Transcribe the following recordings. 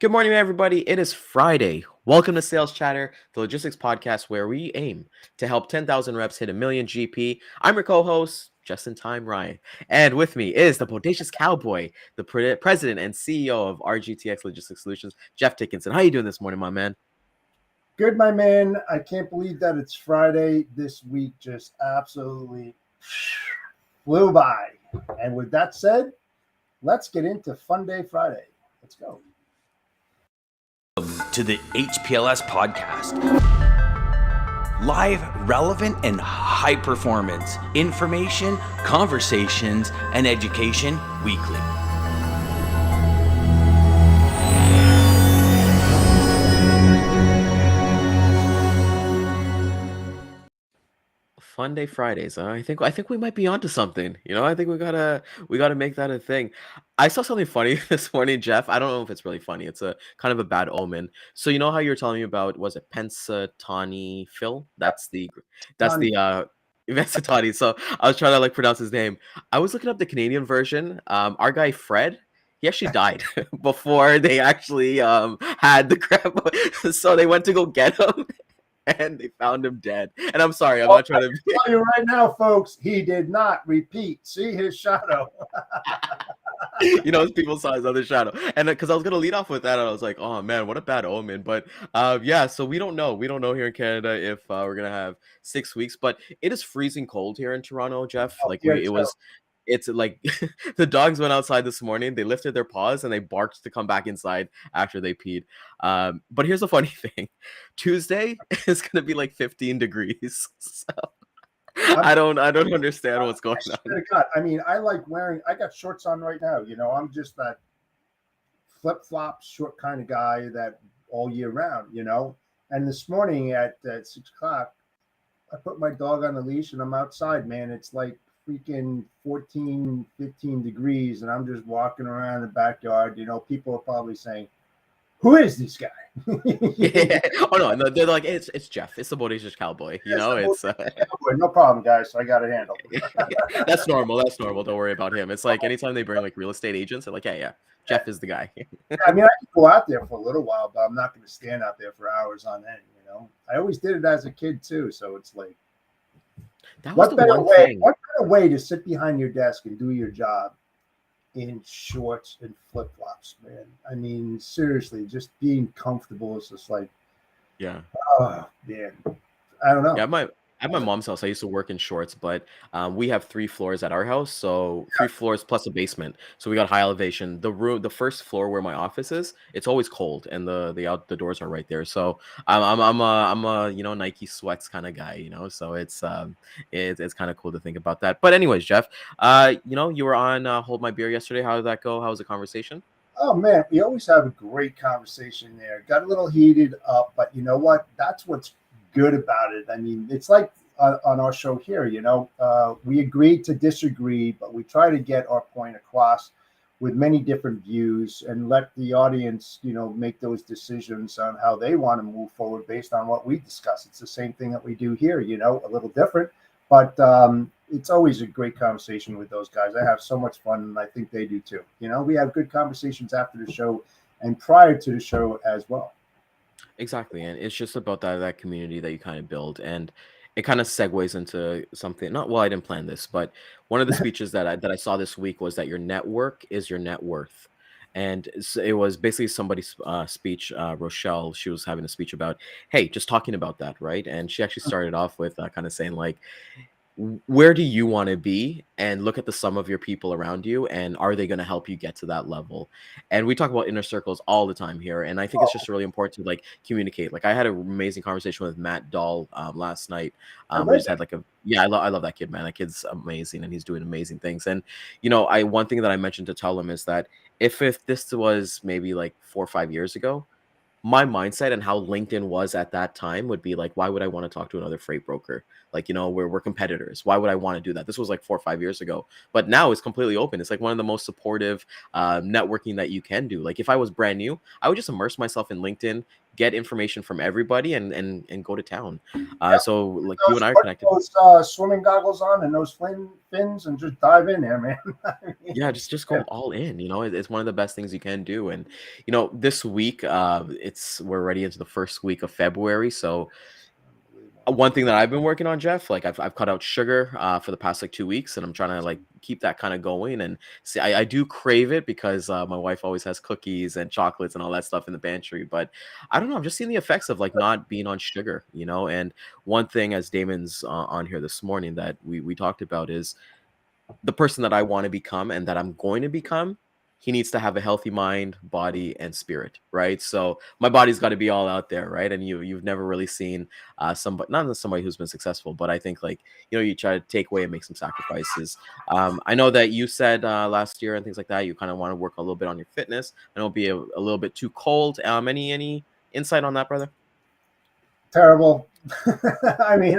Good morning, everybody. It is Friday. Welcome to Sales Chatter, the logistics podcast where we aim to help 10,000 reps hit a million GP. I'm your co-host, just in time, Ryan. And with me is the Bodacious Cowboy, the president and CEO of RGTX Logistics Solutions, Jeff Dickinson. How you doing this morning, my man? Good, my man. I can't believe that it's Friday. This week just absolutely flew by. And with that said, let's get into Fun Day Friday. Let's go. To the HPLS podcast. Live, relevant, and high performance information, conversations, and education weekly. Fun Day Fridays. I think we might be onto something. I think we gotta make that a thing. I saw something funny this morning, Jeff. I don't know if it's really funny. It's a kind of a bad omen. So you know how you're telling me about, was it Pensatani Phil? That's Tony, the Pensatani. So I was trying to pronounce his name. I was looking up the Canadian version. Our guy Fred, he actually died before they actually had the crap. So they went to go get him and they found him dead. And I'm sorry, I'm not trying to I'll tell you right now, folks, he did not repeat. See his shadow. people saw his other shadow. And because I was gonna lead off with that, I was like, oh man, what a bad omen. But yeah, so we don't know. We don't know here in Canada if we're gonna have 6 weeks, but it is freezing cold here in Toronto, Jeff. Oh, here too. It's like the dogs went outside this morning, they lifted their paws and they barked to come back inside after they peed. But here's the funny thing. Tuesday is gonna be like 15 degrees. So I don't understand what's going I on. swear to God, I mean, I like wearing, I got shorts on right now. I'm just that flip-flop short kind of guy that all year round. And this morning at 6 o'clock, I put my dog on the leash and I'm outside, man. It's like freaking 14, 15 degrees. And I'm just walking around the backyard. People are probably saying, who is this guy? Yeah. Oh no, they're like, it's Jeff. It's the Bodacious Cowboy. It's No problem, guys. I got it handled. that's normal. That's normal. Don't worry about him. It's like anytime they bring like real estate agents, they're like, yeah, Jeff is the guy. I mean, I can go out there for a little while, but I'm not going to stand out there for hours on end. I always did it as a kid too. So it's like, That was what the better one way? thing. What better way to sit behind your desk and do your job in shorts and flip flops, man? I mean, seriously, just being comfortable is just like, Yeah. oh man, I don't know. Yeah, at my mom's house, I used to work in shorts, but we have 3 floors at our house, so 3 floors plus a basement. So we got high elevation. The first floor where my office is, it's always cold, and the doors are right there. So I'm a Nike sweats kind of guy, So it's kind of cool to think about that. But anyways, Jeff, you were on Hold My Beer yesterday. How did that go? How was the conversation? Oh man, we always have a great conversation there. Got a little heated up, but you know what? That's what's good about it. I mean, it's like on our show here. We agreed to disagree, but we try to get our point across with many different views and let the audience, make those decisions on how they want to move forward based on what we discuss. It's the same thing that we do here, a little different, but it's always a great conversation with those guys. I have so much fun, and I think they do too. We have good conversations after the show and prior to the show as well. Exactly, and it's just about that community that you kind of build, and it kind of segues into something. Not well, I didn't plan this, but one of the speeches that I saw this week was that your network is your net worth, and it was basically somebody's speech. Rochelle, she was having a speech about, hey, just talking about that, right? And she actually started off with kind of saying like, where do you want to be, and look at the sum of your people around you, and are they going to help you get to that level? And we talk about inner circles all the time here, and I think it's just really important to communicate. Like, I had an amazing conversation with Matt Dahl last night. We just had I love that kid, man. That kid's amazing, and he's doing amazing things. And I one thing that I mentioned to tell him is that if this was maybe like 4 or 5 years ago, my mindset and how LinkedIn was at that time would be like, why would I want to talk to another freight broker? We're competitors. Why would I want to do that? This was like 4 or 5 years ago, but now it's completely open. It's like one of the most supportive networking that you can do. Like, if I was brand new, I would just immerse myself in LinkedIn, get information from everybody and go to town. Yep. So like you and I are Put connected. those swimming goggles on and those fins and just dive in there, man. I mean, Yeah, just go yeah, all in. It's one of the best things you can do. And this week, we're already into the first week of February. So unbelievable. one thing that I've been working on, Jeff, like I've cut out sugar for the past like 2 weeks, and I'm trying to like keep that kind of going. And see, I do crave it because my wife always has cookies and chocolates and all that stuff in the pantry. But I don't know, I'm just seeing the effects of like not being on sugar. And one thing, as Damon's on here this morning, that we talked about is the person that I want to become and that I'm going to become. He needs to have a healthy mind, body, and spirit, right? So my body's got to be all out there, right? And you've never really seen somebody, not somebody who's been successful, but I think like you try to take away and make some sacrifices. I know that you said last year and things like that, you kind of want to work a little bit on your fitness. I know it'll be a little bit too cold. Any insight on that, brother? Terrible. I mean,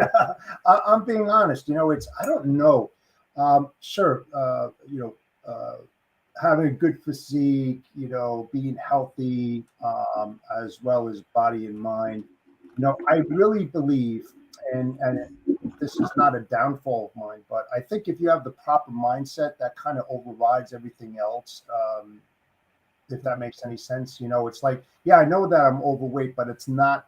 I'm being honest. I don't know. Sure, having a good physique, being healthy, as well as body and mind. I really believe, and this is not a downfall of mine, but I think if you have the proper mindset, that kind of overrides everything else. If that makes any sense, it's like, yeah, I know that I'm overweight, but it's not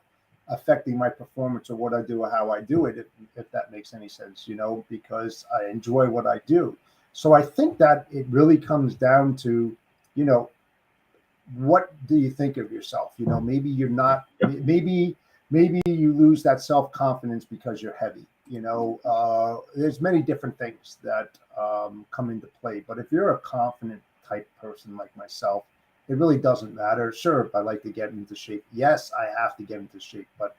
affecting my performance or what I do or how I do it, if that makes any sense, because I enjoy what I do. So I think that it really comes down to, you know, what do you think of yourself? Maybe you're not, maybe you lose that self-confidence because you're heavy. There's many different things that come into play. But if you're a confident type person like myself, it really doesn't matter. Sure, if I like to get into shape, yes, I have to get into shape, but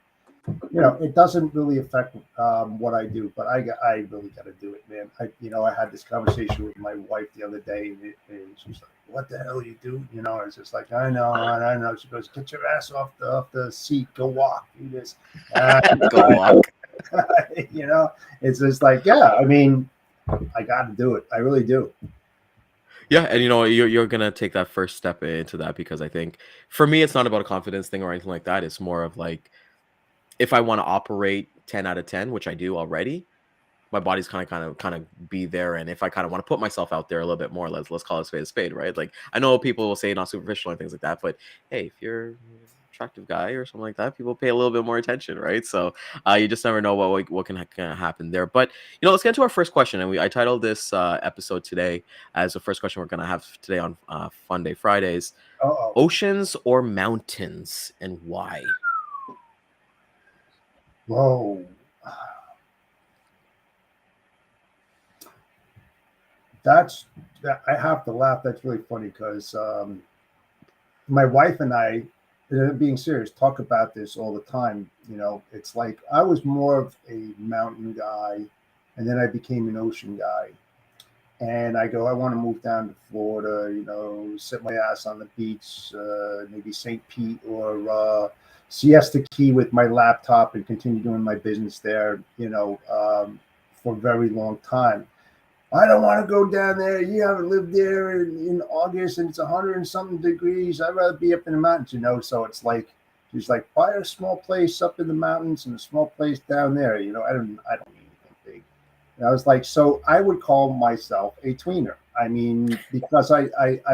it doesn't really affect what I do. But I really got to do it, man. I had this conversation with my wife the other day, and she was like, "What the hell you do?" I was just like, "I know." She goes, "Get your ass off the seat, go walk, do this." Go walk. It's just like, yeah. I mean, I got to do it. I really do. Yeah, and you're gonna take that first step into that because I think for me it's not about a confidence thing or anything like that. It's more of like if I want to operate 10 out of 10, which I do already, my body's kind of be there. And if I kind of want to put myself out there a little bit more, let's call it a spade, right? Like I know people will say not superficial and things like that, but hey, if you're an attractive guy or something like that, people pay a little bit more attention, right? So you just never know what can happen there. But let's get into our first question. And I titled this episode today as the first question we're gonna have today on Fun Day Fridays: Oh, oceans or mountains, and why? whoa. I have to laugh. That's really funny because my wife and I, being serious, talk about this all the time. It's like I was more of a mountain guy, and then I became an ocean guy. And I go, I want to move down to Florida, sit my ass on the beach, maybe St. Pete or Siesta Key with my laptop and continue doing my business there, for a very long time. I don't want to go down there. You haven't lived there in August and it's 100 and something degrees. I'd rather be up in the mountains. So it's like, she's like, buy a small place up in the mountains and a small place down there. I don't need anything big. And I was like, so I would call myself a tweener. I mean, because I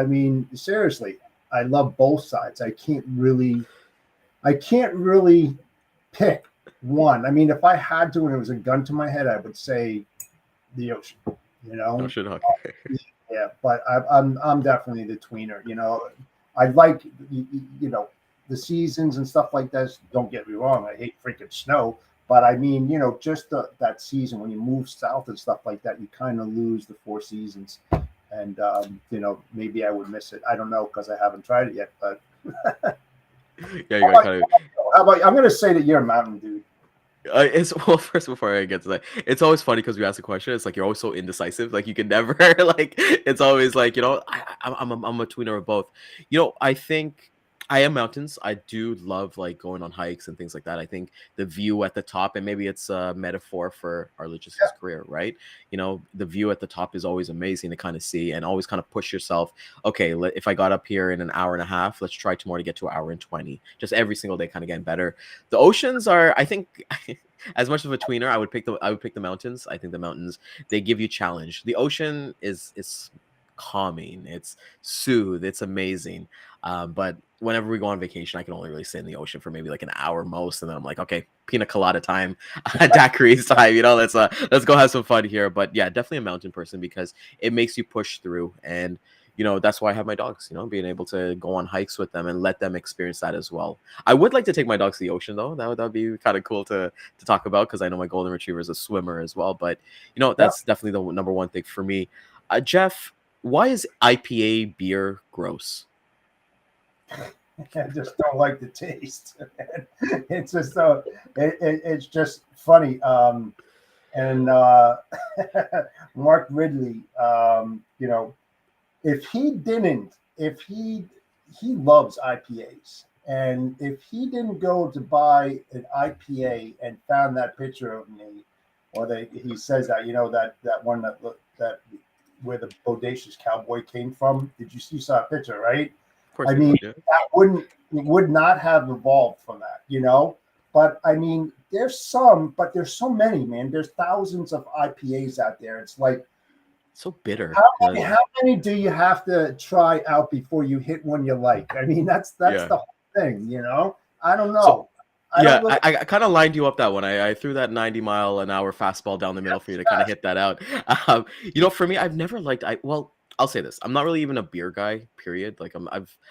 mean, seriously, I love both sides. I can't really pick one. I mean, if I had to and it was a gun to my head, I would say the ocean. Ocean, okay. Yeah, but I'm definitely the tweener. I like the seasons and stuff like that. Don't get me wrong, I hate freaking snow, but I mean, just that season when you move south and stuff like that, you kind of lose the four seasons, and maybe I would miss it. I don't know because I haven't tried it yet. But Yeah, you got kind of. how about you? I'm gonna say that you're a mountain dude. It's well, first before I get to that, it's always funny because we ask a question. It's like you're always so indecisive. Like you can never like. It's always like I'm a tweener of both. I think I am mountains. I do love like going on hikes and things like that. I think the view at the top, and maybe it's a metaphor for our logistics career, right? The view at the top is always amazing to kind of see and always kind of push yourself. Okay, if I got up here in an hour and a half, let's try tomorrow to get to an hour and 20. Just every single day, kind of getting better. The oceans are, I think, as much of a tweener, I would pick the mountains. I think the mountains, they give you challenge. The ocean is calming. It's soothe. It's amazing. But whenever we go on vacation, I can only really sit in the ocean for maybe like an hour most, and then I'm like, okay, pina colada time, daiquiris time. Let's go have some fun here. But yeah, definitely a mountain person because it makes you push through, and that's why I have my dogs. Being able to go on hikes with them and let them experience that as well. I would like to take my dogs to the ocean though. That would be kind of cool to talk about because I know my golden retriever is a swimmer as well. But Yeah. that's definitely the number one thing for me. Jeff, why is IPA beer gross? I just don't like the taste. It's just it's just funny. And Mark Ridley, if he didn't, if he loves IPAs, and if he didn't go to buy an IPA and found that picture of me, or he says that that one that where the Bodacious Cowboy came from. You saw a picture, right? Of course, I we mean, did. it would not have evolved from that. But I mean, there's so many, man. There's thousands of IPAs out there. It's like, So bitter. how many do you have to try out before you hit one you like? I mean, that's Yeah. the whole thing. I don't know. So I yeah, don't really. I kind of lined you up that one. I threw that 90-mile-an-hour fastball down the middle for you to kind of hit that out. For me, I've never liked. I'll say this: I'm not really even a beer guy. Period. Like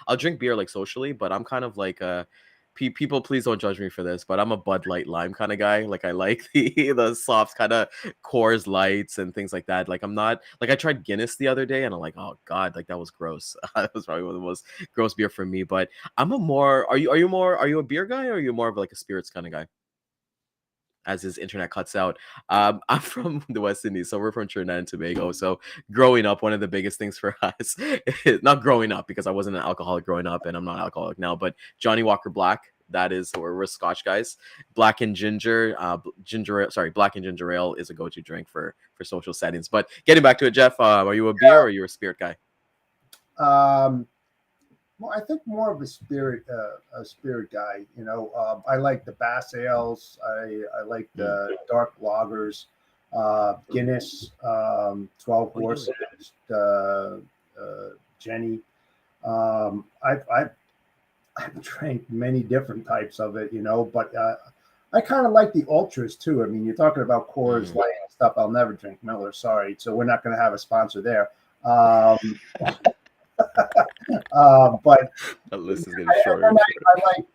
I'll drink beer like socially, but I'm kind of like a. People, please don't judge me for this, but I'm a Bud Light Lime kind of guy. Like I like the soft kind of Coors Lights and things like that. Like I'm not like I tried Guinness the other day and I'm like, oh god, like that was gross. That was probably one of the most gross beer for me. But I'm a more. Are you a beer guy or are you more of like a spirits kind of guy? As his internet cuts out. I'm from the West Indies, so we're from Trinidad and Tobago. So growing up, one of the biggest things for us, not growing up because I wasn't an alcoholic growing up, and I'm not alcoholic now, but Johnny Walker Black. That is we're Scotch guys. Black and ginger, Black and ginger ale is a go-to drink for social settings. But getting back to it, Jeff, are you a beer or are you a spirit guy? Well, I think more of a spirit guy. I like the Bass ales. I like the dark lagers, Guinness, 12 horses, Jenny. I've drank many different types of it, but I kind of like the ultras too. I mean, you're talking about Coors Light and stuff. I'll never drink Miller. Sorry, so we're not going to have a sponsor there. But That list is getting shorter. I like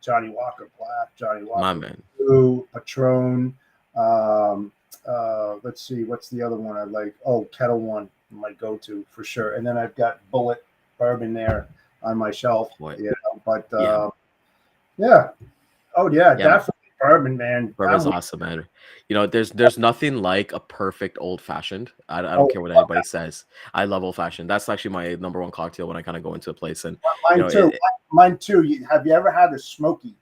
Johnny Walker Black, Johnny Walker My man. Blue, Patron. Let's see, what's the other one I like? Oh, Kettle One, my go-to for sure. And then I've got Bullet Bourbon there on my shelf. What? But Yeah. yeah. Oh yeah, Yeah. definitely bourbon, man. Bourbon's awesome, man. There's nothing like a perfect old fashioned. I don't care what anybody says. I love old fashioned. That's actually my number one cocktail when I kind of go into a place. And Mine too. Mine too. Have you ever had a smoky?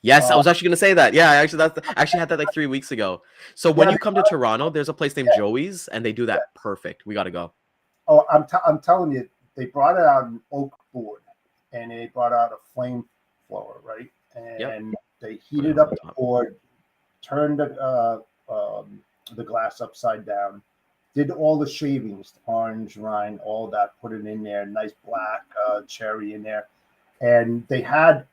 yes, I was actually gonna say that. Yeah, I actually had that like 3 weeks ago. So when you come to Toronto, there's a place named Joey's, and they do that perfect. We got to go. Oh, I'm telling you, they brought it out an oak board, and they brought out a flame flower, right? And they heated up the board, turned the glass upside down, did all the shavings, orange rind, all that, put it in there, nice black cherry in there, and they had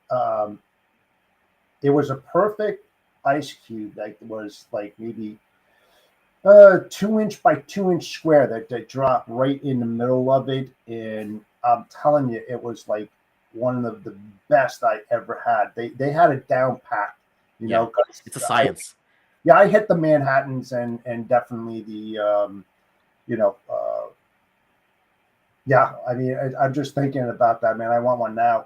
it was a perfect ice cube that was like maybe 2-inch by 2-inch square that dropped right in the middle of it, and I'm telling you, it was like one of the best I ever had. They had it down packed, it's a science. I hit the Manhattans and definitely the yeah. I mean, I'm just thinking about that, man. I want one now.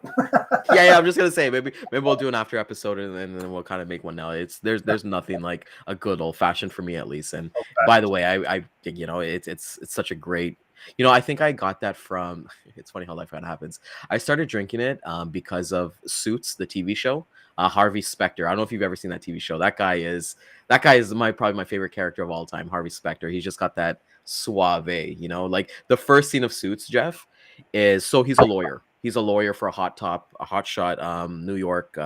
yeah. I'm just gonna say maybe we'll do an after episode and then we'll kind of make one now. There's nothing like a good old fashioned for me at least. And by the way, I it's such a great. I think I got that from. It's funny how life kind of happens. I started drinking it because of Suits, the TV show. Harvey Specter. I don't know if you've ever seen that TV show. That guy is my probably my favorite character of all time. Harvey Specter. He's just got that suave. Like the first scene of Suits, Jeff, is so he's a lawyer. He's a lawyer for a hot shot, New York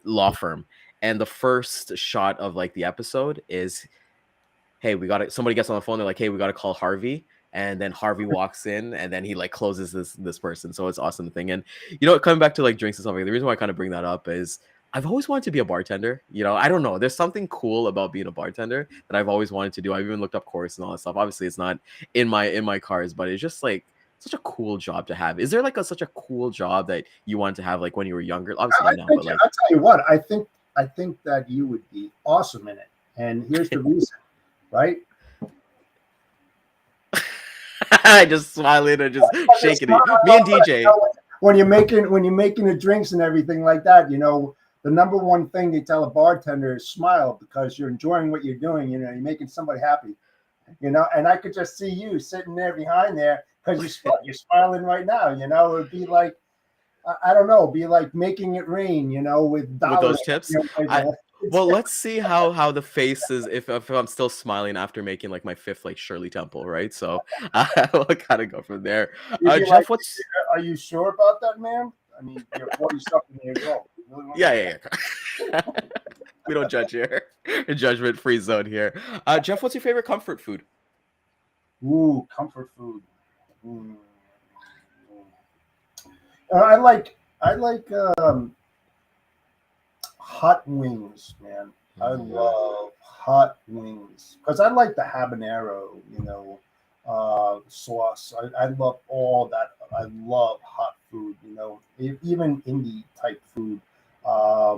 law firm. And the first shot of like the episode is, hey, we got it. Somebody gets on the phone. They're like, hey, we got to call Harvey. And then Harvey walks in, and then he like closes this person. So it's awesome thing. And coming back to like drinks and something, the reason why I kind of bring that up is I've always wanted to be a bartender. I don't know. There's something cool about being a bartender that I've always wanted to do. I've even looked up course and all that stuff. Obviously, it's not in my cars, but it's just like such a cool job to have. Is there like such a cool job that you wanted to have like when you were younger? Obviously not now, but like I'll tell you what, I think that you would be awesome in it. And here's the reason, right? I just smiling and just shaking it. Me and DJ. When you're making the drinks and everything like that, the number one thing they tell a bartender is smile, because you're enjoying what you're doing. You're making somebody happy. And I could just see you sitting there behind there because you're smiling right now. It'd be like, I don't know, be like making it rain. With those tips. Well, let's see how the face is if I'm still smiling after making like my fifth like Shirley Temple, right? So we'll kind of go from there. Jeff, are you sure about that, man? I mean, you're 40-something years old. Really yeah. We don't judge here. Judgment-free zone here. Jeff, what's your favorite comfort food? Ooh, comfort food. I like hot wings, man. I love hot wings because I like the habanero, sauce. I love all that. I love hot food, even indie type food. I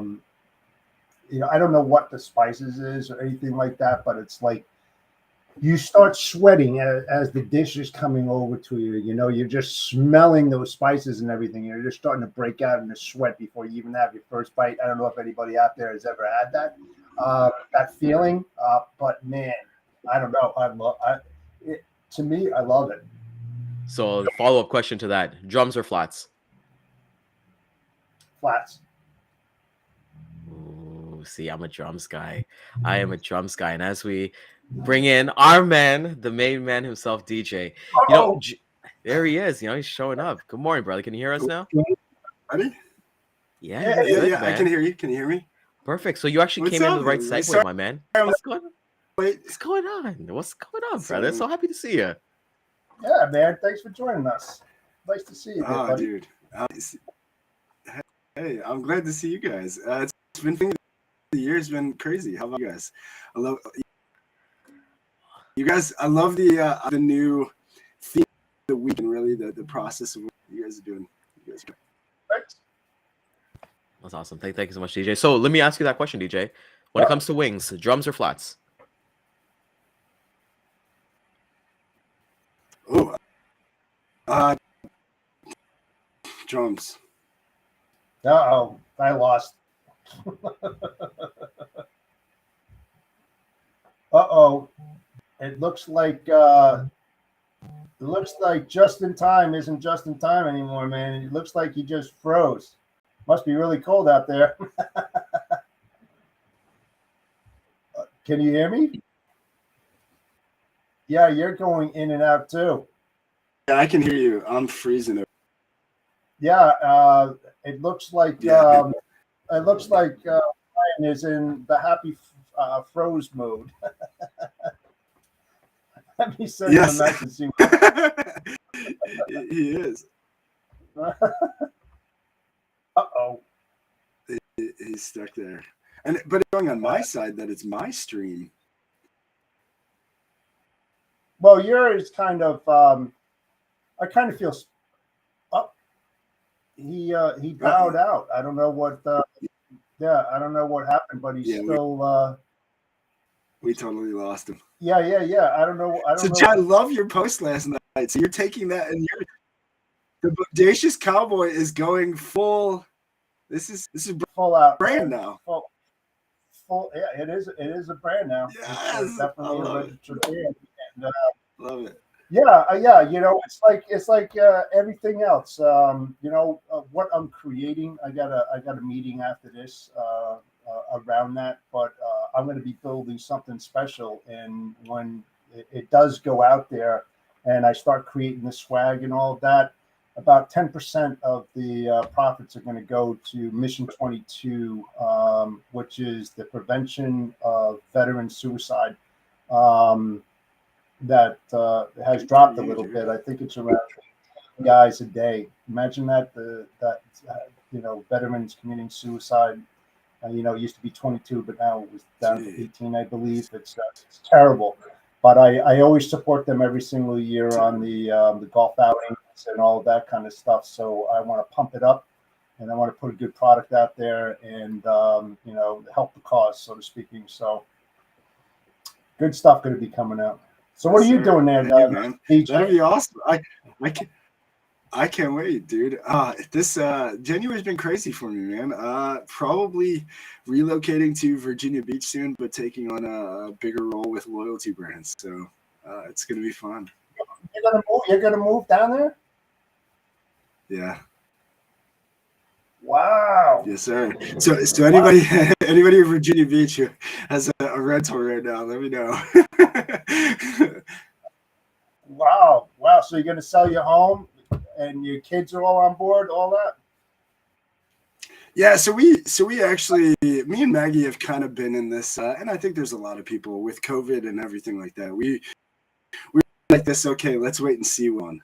don't know what the spices is or anything like that, but it's like you start sweating as the dish is coming over to you. You're just smelling those spices and everything. You're just starting to break out in a sweat before you even have your first bite. I don't know if anybody out there has ever had that feeling. But man, I don't know. To me, I love it. So the follow-up question to that: drums or flats? Flats. Ooh, see, I'm a drums guy. I am a drums guy, and as we bring in our man, the main man himself, DJ. There he is. He's showing up. Good morning, brother. Can you hear us now? Ready? Yeah, good, man. I can hear you. Can you hear me? Perfect. So you actually came into the right segue, my man. What's going on? What's going on, brother? So happy to see you. Yeah, man. Thanks for joining us. Nice to see you, buddy. Dude. Hey, I'm glad to see you guys. It's been the year's been crazy. How about you guys? I love you guys. I love the new theme of the week and really the process of what you guys are doing. Thanks. That's awesome. Thank you so much, DJ. So let me ask you that question, DJ. When it comes to wings, drums or flats? Oh, drums. Uh-oh, I lost. Uh-oh. It looks like just in time isn't just in time anymore, man. It looks like he just froze. Must be really cold out there. Can you hear me? Yeah, you're going in and out too. Yeah, I can hear you. I'm freezing. Yeah, it looks like Ryan is in the happy froze mode. Let me send him a message. He is. Uh-oh. He's stuck there. But it's going on my side that it's my stream. Well, yours kind of I kind of feel he bowed out. I don't know what I don't know what happened, but he's still we totally lost him. Yeah. I don't know. I love your post last night. So you're taking that and the Bodacious Cowboy is going full. This is full out brand now. Full, yeah, it is a brand now. Yes, it's definitely a registered brand. And, love it. Yeah. It's like everything else. What I'm creating. I got a meeting after this around that, but I'm going to be building something special. And when it does go out there, and I start creating the swag and all of that, about 10% of the profits are going to go to Mission 22, which is the prevention of veteran suicide. Um, that has Good for dropped a you, little dude. bit. I think it's around guys a day. Imagine that veterans committing suicide. It used to be 22, but now it was down to Dude. 18, I believe. It's terrible. But I always support them every single year on the golf outings and all of that kind of stuff. So I want to pump it up, and I want to put a good product out there and help the cause, so to speaking. So good stuff going to be coming out. So what Yes, are you sir. doing there, Thank you, man. DJ? That'd be awesome. I can I can't wait, dude. This January's been crazy for me, man. Probably relocating to Virginia Beach soon, but taking on a bigger role with loyalty brands. So it's gonna be fun. You're gonna move. You're gonna move down there. Yeah. Wow. Yes, sir. So anybody anybody in Virginia Beach who has a rental right now, let me know. Wow. Wow. So you're gonna sell your home, and your kids are all on board. All that. Yeah, so we actually, me and Maggie have kind of been in this, and I think there's a lot of people with COVID and everything like that. We like this. Okay, let's wait and see one.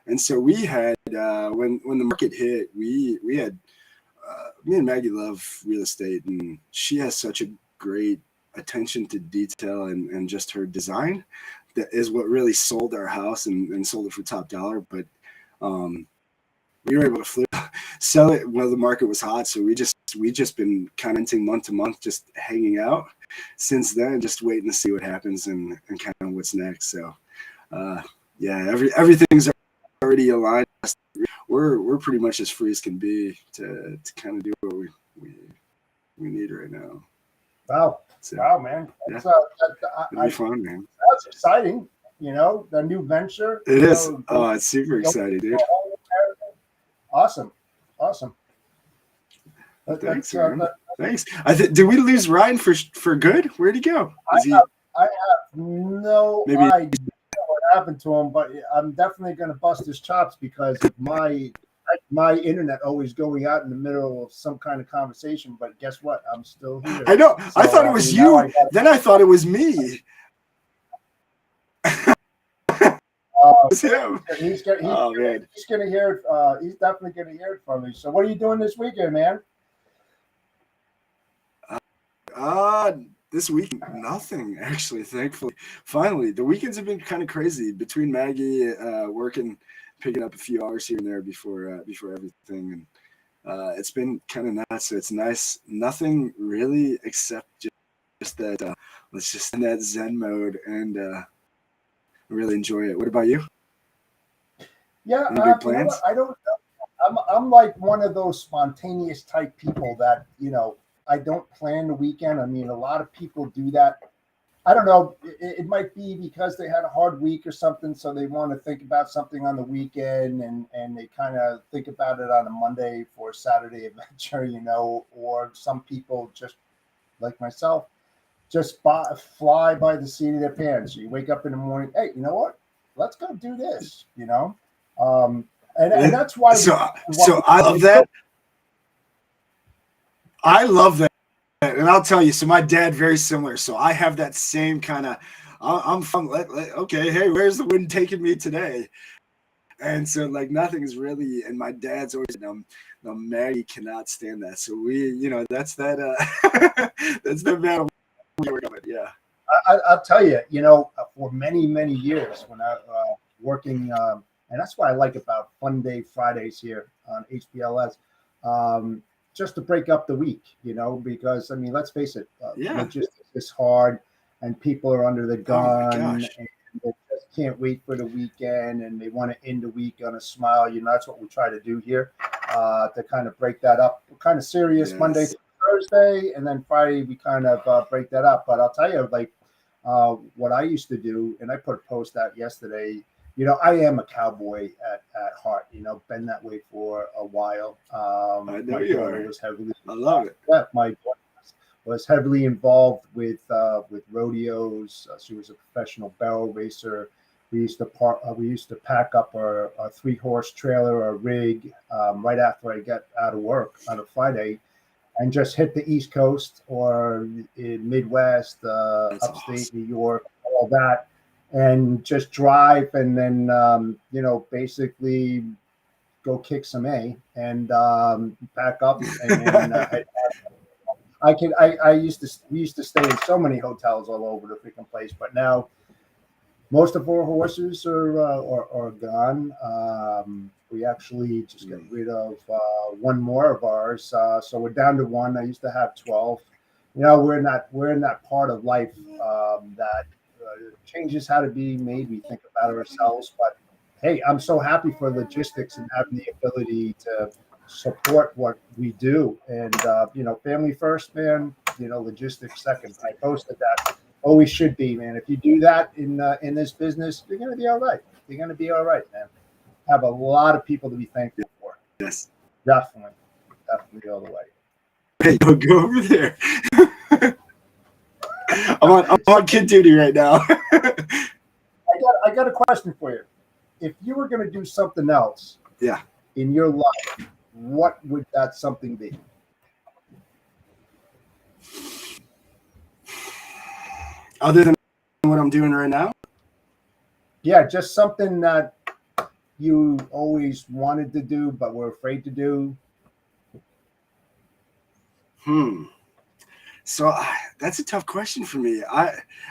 And so we had when the market hit, we had me and Maggie love real estate, and she has such a great attention to detail and just her design that is what really sold our house and sold it for top dollar. But um, we were able to sell it while the market was hot. So we just been commenting month to month, just hanging out since then, just waiting to see what happens and kind of what's next. So yeah, everything's already aligned. We're pretty much as free as can be to kind of do what we need right now. Wow. So, Wow, man. yeah, It'll be fun, man. That's exciting. The new venture. It is. Oh, it's super exciting, dude. Awesome. Awesome. Thanks, man. Thanks. Did we lose Ryan for good? Where'd he go? I have no idea what happened to him, but I'm definitely going to bust his chops because of my internet always going out in the middle of some kind of conversation. But guess what? I'm still here. I know. So, I thought it was you. Then I thought it was me. It's him. He's going to hear it. He's definitely going to hear it from me. So, what are you doing this weekend, man? This week, nothing actually. Thankfully, finally, the weekends have been kind of crazy between Maggie working, picking up a few hours here and there before everything, and it's been kind of nuts. So it's nice. Nothing really except just that. Let's just in that Zen mode and really enjoy it. What about you? Yeah, any big plans? I don't. I'm like one of those spontaneous type people that I don't plan the weekend. I mean, a lot of people do that. I don't know. It might be because they had a hard week or something, so they want to think about something on the weekend, and they kind of think about it on a Monday for a Saturday adventure, Or some people just like myself, just fly by the seat of their pants. You wake up in the morning, hey, you know what? Let's go do this, and that's why. So I love that. I love that. And I'll tell you, so my dad, very similar. So I have that same kind of, I'm from, okay, hey, where's the wind taking me today? And so like nothing's really, and my dad's always, no, Maggie cannot stand that. So that's that, that's the battle. Yeah. I'll tell you, for many, many years when I working, and that's what I like about Fun Day Fridays here on HBLS. Just to break up the week, because I mean, let's face it, logistics is hard, and people are under the gun, and they just can't wait for the weekend, and they want to end the week on a smile. That's what we try to do here, to kind of break that up. We're kind of serious Monday through Thursday, and then Friday we kind of break that up. But I'll tell you, like what I used to do, and I put a post out yesterday. I am a cowboy at heart. Been that way for a while. I know My you daughter are. was heavily. I love it. Yeah, my daughter was heavily involved with rodeos. She was a professional barrel racer. We used to pack up our 3-horse trailer or rig right after I got out of work on a Friday, and just hit the East Coast or in Midwest, That's upstate awesome. New York, all that, and just drive, and then basically go kick some and pack up, and then we used to stay in so many hotels all over the freaking place, but now most of our horses are gone. We actually just got rid of one more of ours, so we're down to one. I used to have 12. We're in that part of life that changes how to be made. We think about ourselves, but hey, I'm so happy for logistics and having the ability to support what we do. And family first, man. Logistics second. I posted that. Always should be, man. If you do that in this business, you're gonna be all right. You're gonna be all right, man. Have a lot of people to be thankful for. Yes. Definitely all the way. Hey, go over there. I'm on kid duty right now. I got a question for you. If you were gonna do something else, Yeah. in your life, what would that something be? Other than what I'm doing right now? Yeah, just something that you always wanted to do but were afraid to do. So that's a tough question for me.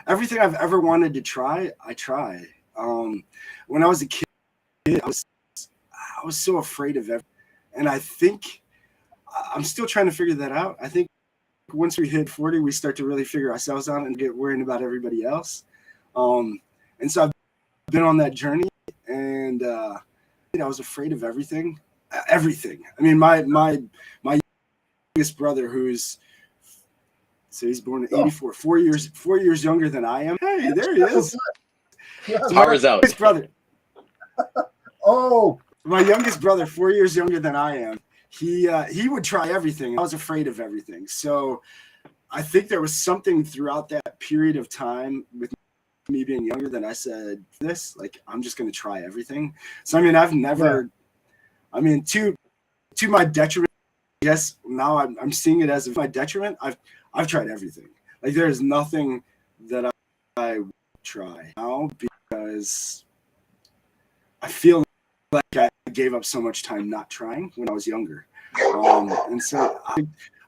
Everything I've ever wanted to try, I try. When I was a kid, I was so afraid of everything, and I think I'm still trying to figure that out. I think once we hit 40, we start to really figure ourselves out and get worrying about everybody else. And so I've been on that journey, and I was afraid of everything. Everything. I mean, my youngest brother, he's born in '84, 4 years younger than I am. Hey, there he is. Yeah. So my Power's out. youngest brother, Oh, my youngest brother, 4 years younger than I am. He would try everything. I was afraid of everything. So I think there was something throughout that period of time with me being younger that I said, I'm just going to try everything. So, I mean, I've never, I mean, to my detriment, yes, now I'm seeing it as my detriment. I've tried everything. Like, there's nothing that I would try now because I feel like I gave up so much time not trying when I was younger. And so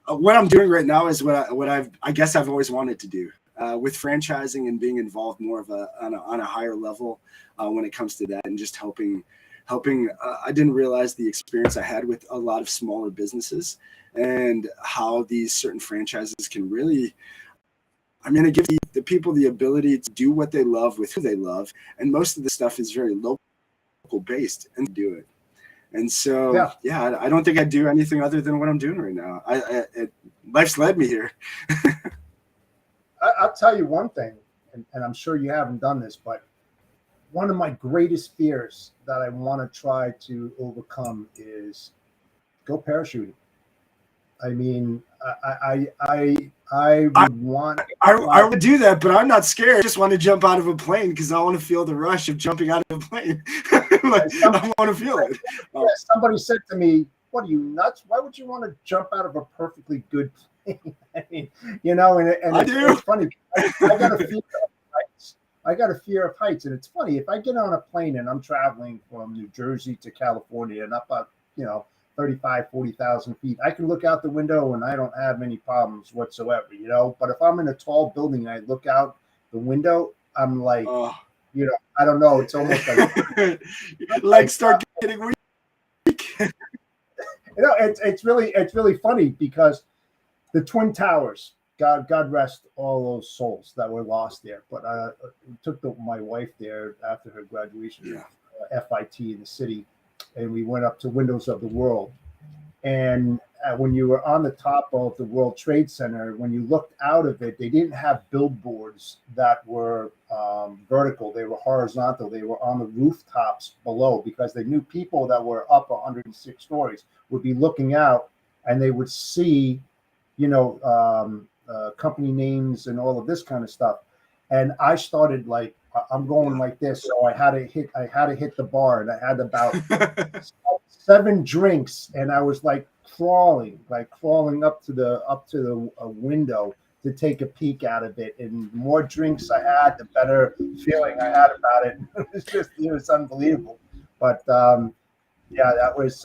what I'm doing right now is I guess I've always wanted to do with franchising and being involved more of on a higher level when it comes to that, and just helping. I didn't realize the experience I had with a lot of smaller businesses and how these certain franchises can really, it gives the people the ability to do what they love with who they love. And most of the stuff is very local based and do it. And so, I don't think I do anything other than what I'm doing right now. Life's led me here. I'll tell you one thing, and I'm sure you haven't done this, but one of my greatest fears that I want to try to overcome is go parachuting. I mean, I would want. I would do that, but I'm not scared. I just want to jump out of a plane because I want to feel the rush of jumping out of a plane. I want to feel it. Somebody said to me, "What are you nuts? Why would you want to jump out of a perfectly good plane?" I mean, and it's funny. I got a fear of heights. of heights, and it's funny if I get on a plane and I'm traveling from New Jersey to California and up at 40,000 feet, I can look out the window and I don't have any problems whatsoever, But if I'm in a tall building and I look out the window, I'm like, I don't know. It's almost like legs start getting weak. It's really funny because the Twin Towers, God rest all those souls that were lost there. But I took my wife there after her graduation, FIT in the city, and we went up to Windows of the World. And when you were on the top of the World Trade Center, when you looked out of it, they didn't have billboards that were vertical. They were horizontal. They were on the rooftops below, because they knew people that were up 106 stories would be looking out, and they would see, company names and all of this kind of stuff. And I started like, I'm going like this, so I had to hit the bar, and I had about 7 drinks, and I was like crawling up to the window to take a peek out of it. And the more drinks I had, the better feeling I had about it. It was unbelievable. But yeah, that was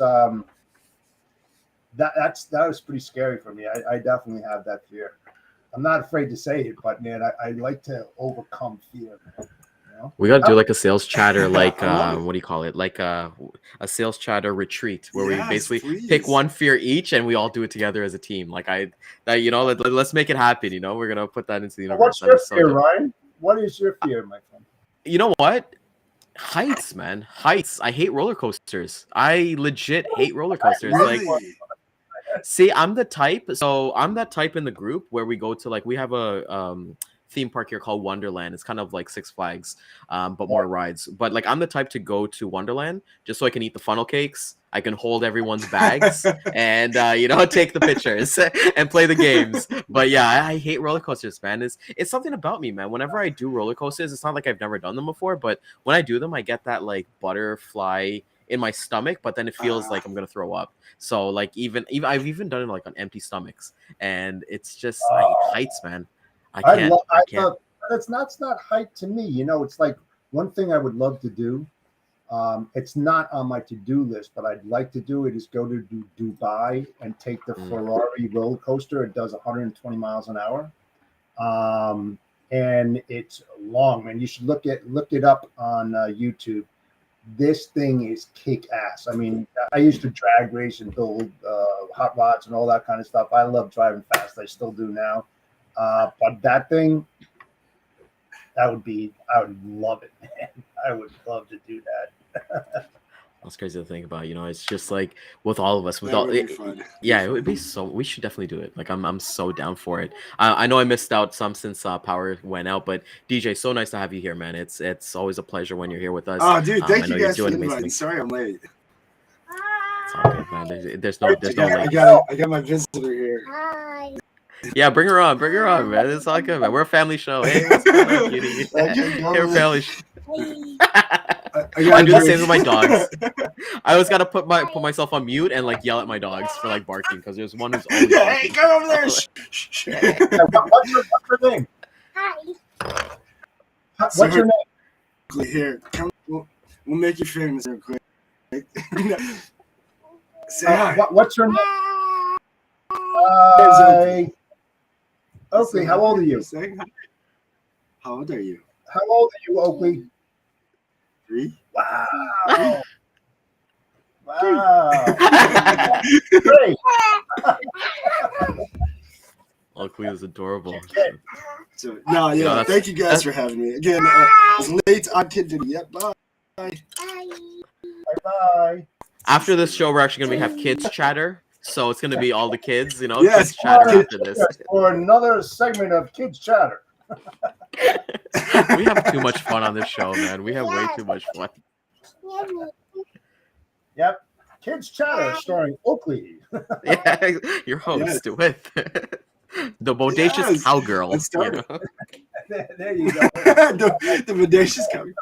that was pretty scary for me. I definitely have that fear. I'm not afraid to say it, but man, I like to overcome fear. We got to do like a sales chatter, like I love it. what do you call it? Like a sales chatter retreat where we Yes, basically please. pick one fear each and we all do it together as a team. Like let's make it happen. We're gonna put that into the universe. What's your fear, Ryan? What is your fear, my friend? You know what? Heights, man. Heights. I hate roller coasters. I legit hate roller coasters. Really? Like, see, I'm that type in the group where we go to, like, we have a theme park here called Wonderland. It's kind of like Six Flags, but more rides. But like, I'm the type to go to Wonderland just so I can eat the funnel cakes. I can hold everyone's bags and take the pictures and play the games. But yeah, I hate roller coasters, man. It's something about me, man. Whenever I do roller coasters, it's not like I've never done them before, but when I do them, I get that like butterfly in my stomach, but then it feels like I'm gonna throw up. So like even I've even done it like on empty stomachs, and it's just I hate heights, man. I can't. That's not height to me. It's like one thing I would love to do. It's not on my to-do list, but I'd like to do it is go to Dubai and take the Ferrari roller coaster. It does 120 miles an hour. And it's long, man. You should look it up on YouTube. This thing is kick ass. I mean, I used to drag race and build hot rods and all that kind of stuff. I love driving fast. I still do now. But that thing, I would love it, man. I would love to do that. That's crazy to think about. It's just like with all of us, with That all, would be fun. yeah, it would be so. We should definitely do it. Like I'm so down for it. I know I missed out some since power went out, but DJ, so nice to have you here, man. It's always a pleasure when you're here with us. Oh, dude, thank I know you you're guys for doing inviting. amazing. Sorry, I'm late. It's all good, man. There's no I late. got my visitor here. Hi. Yeah, bring her on, man. It's all good, man. We're a family show. Hey, what's going on, cutie? We're a family show. I do the same with my dogs. I always gotta put myself on mute and like yell at my dogs for like barking, because there's one who's always barking. Hey, come over there! What's your name? Hi. What's your name? Here, come. We'll make you famous real quick. Say hi. What's your name? Hi. Oakley, how old are you? How old are you? How old are you, Oakley? 3. Wow. Wow. Great. Oakley is adorable. So, no, thank you guys for having me. Again, it's late on Kid Video. Yep, bye. Bye-bye. After this show, we're actually gonna have kids chatter. So it's gonna be all the kids, Yes, kids chatter after this. For another segment of Kids Chatter. We have too much fun on this show, man. We have way too much fun. Yep. Kids Chatter starring Oakley. Yeah, your host with the Bodacious cowgirl. There you go. the Bodacious cowgirl.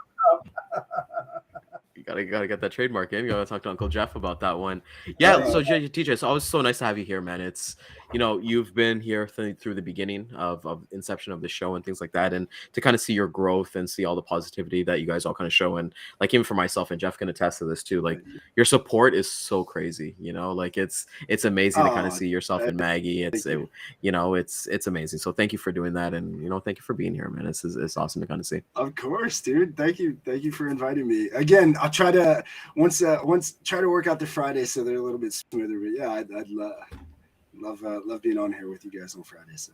You gotta get that trademark in. You gotta talk to Uncle Jeff about that one. Yeah. So TJ, it's always so nice to have you here, man. It's you've been here through the beginning of inception of the show and things like that, and to kind of see your growth and see all the positivity that you guys all kind of show, and like even for myself, and Jeff can attest to this too. Like your support is so crazy. Like it's amazing to kind of see yourself and Maggie. It's amazing. So thank you for doing that, and thank you for being here, man. It's awesome to kind of see. Of course, dude. Thank you for inviting me. Again, I'll try to once try to work out the Friday so they're a little bit smoother. But yeah, I'd love being on here with you guys on Friday. So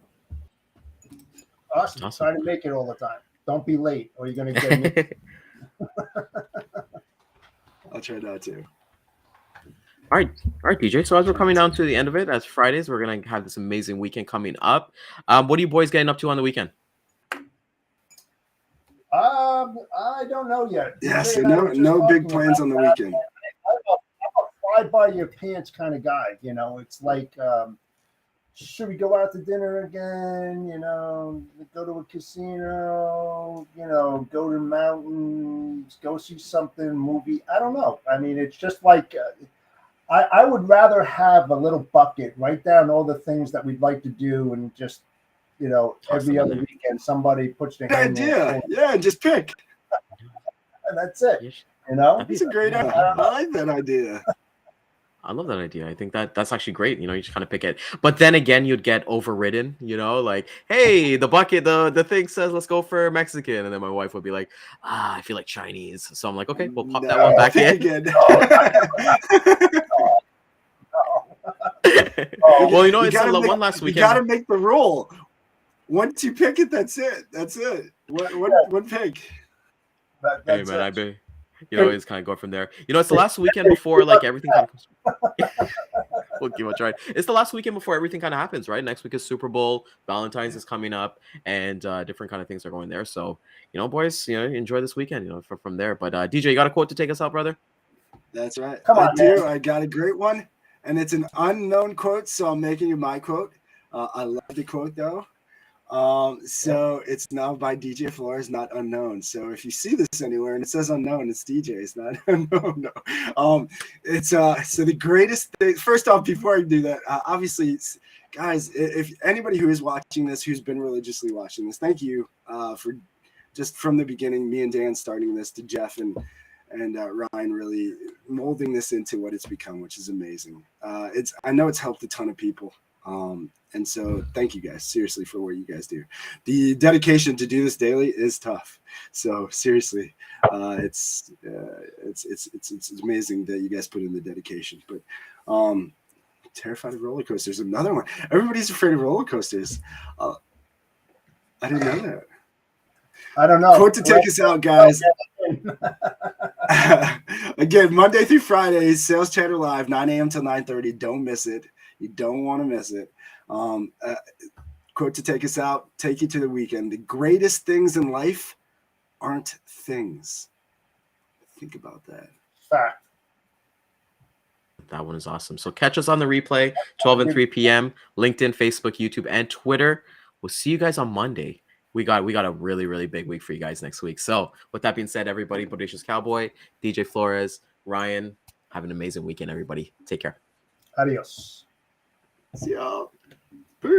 awesome. Try to make it all the time. Don't be late, or you're gonna get. I'll try not to. All right, DJ. So as we're coming down to the end of it, as Fridays, we're gonna have this amazing weekend coming up. What are you boys getting up to on the weekend? I don't know yet. Yeah, DJ so and I were just no big talking plans about on the that. weekend. I'm a fly by your pants kind of guy. You know, it's like, should we go out to dinner again? You know, go to a casino. You know, go to the mountains. Go see something movie. I don't know. I mean, it's just like. I would rather have a little bucket, write down all the things that we'd like to do, and just, you know, Toss every them in other there. weekend somebody puts their Good hand in idea. Yeah, just pick. and that's it. Yes, You know, that'd be That's a great yeah, idea. yeah. I like that idea. I love that idea. I think that's actually great. You know, you just kind of pick it. But then again, you'd get overridden, you know, like, hey, the bucket, the thing says let's go for Mexican. And then my wife would be like, I feel like Chinese. So I'm like, okay, we'll pop that one No, back think in. again. Well, you know, You it's gotta make one last you gotta weekend. make the rule. Once you pick it, that's it. That's it. One pick. Hey that's man, I it. be you know, it's kind of going from there. You know, it's the last weekend before like everything kind of comes. We'll give it a try. It's the last weekend before everything kind of happens, right? Next week is Super Bowl, Valentine's is coming up, and different kind of things are going there. So, you know, boys, you know, enjoy this weekend, you know, from there. But DJ, you got a quote to take us out, brother? That's right. Come I on, do. man. I got a great one, and it's an unknown quote, so I'm making it my quote. I love the quote though. So it's now by DJ Flores, not unknown. So if you see this anywhere and it says unknown, it's DJ. It's not unknown. No. It's so the greatest thing. First off, before I do that, obviously, guys, if anybody who is watching this, who's been religiously watching this, thank you for just from the beginning, me and Dan starting this, to Jeff and Ryan really molding this into what it's become, which is amazing. I know it's helped a ton of people. And so thank you guys seriously for what you guys do. The dedication to do this daily is tough. So seriously, it's amazing that you guys put in the dedication. But terrified of roller coasters, another one. Everybody's afraid of roller coasters. I didn't know that. I don't know. Quote to take us out, guys. Again, Monday through Friday, Sales Chatter Live, 9 a.m. till 9:30. Don't miss it. You don't want to miss it. Quote to take us out, take you to the weekend. The greatest things in life aren't things. Think about that. Fact. That one is awesome. So catch us on the replay, 12 and 3 p.m., LinkedIn, Facebook, YouTube, and Twitter. We'll see you guys on Monday. We got a really, really big week for you guys next week. So with that being said, everybody, Bodacious Cowboy, DJ Flores, Ryan, have an amazing weekend, everybody. Take care. Adios. See y'all.